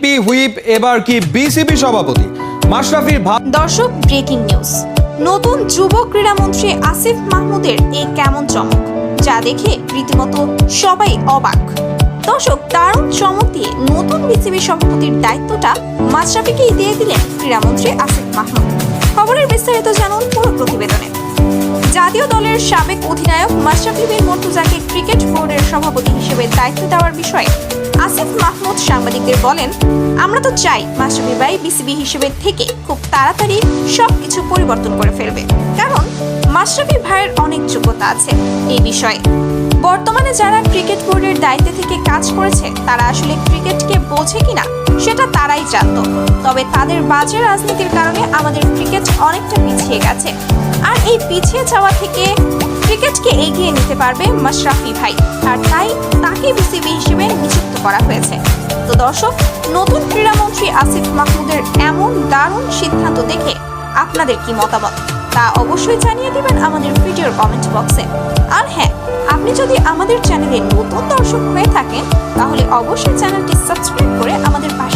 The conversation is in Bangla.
ভিপি হুইপ এবার কি বিসিবি সভাপতি মাশরাফির দর্শক, ব্রেকিং নিউজ। নতুন যুব ক্রীড়ামন্ত্রী আসিফ মাহমুদের এই কেমন চমক, যা দেখে রীতিমতো সবাই অবাক। দর্শক, দারুণ চমক দিয়ে নতুন বিসিবি সভাপতির দায়িত্বটা মাশরাফিকেই দিয়ে দিলেন ক্রীড়ামন্ত্রী আসিফ মাহমুদ। খবরের বিস্তারিত জানুন পুরো প্রতিবেদনে। জাতীয় দলের সাবেক অধিনায়ক মাশরাফি বিন মুর্তজাকে ক্রিকেট বোর্ডের সভাপতি হিসেবে দায়িত্ব দেওয়ার বিষয়ে আসিফ মাহমুদ সাংবাদিকদের বলেন, আমরা তো চাই মাশরাফি ভাই বিসিবি হিসেবে থেকে খুব তাড়াতাড়ি সবকিছু পরিবর্তন করে ফেলবে, কারণ মাশরাফি ভাইয়ের অনেক যোগ্যতা আছে এই বিষয়ে। বর্তমানে যারা ক্রিকেট বোর্ডের দায়িত্বে থেকে কাজ করেছে তারা আসলে ক্রিকেটকে বোঝে কিনা সেটা তারাই জানত। তবে তাদের বাজে রাজনীতির কারণে আমাদের ক্রিকেট অনেকটা পিছিয়ে গেছে, আর এই পিছিয়ে যাওয়া থেকে ক্রিকেটকে এগিয়ে নিতে পারবে মাশরাফি ভাই, আর তাই তাকে বিসিবি হিসেবে নিযুক্ত করা হয়েছে। তো দর্শক, নতুন ক্রীড়ামন্ত্রী আসিফ মাহমুদের এমন দারুণ সিদ্ধান্ত দেখে আপনাদের কি মতামত তা অবশ্যই জানিয়ে দিবেন আমাদের ভিডিওর কমেন্ট বক্সে। আর হ্যাঁ, আপনি যদি আমাদের চ্যানেলে নতুন দর্শক হয়ে থাকেন তাহলে অবশ্যই চ্যানেলটি সাবস্ক্রাইব করে আমাদের পাশে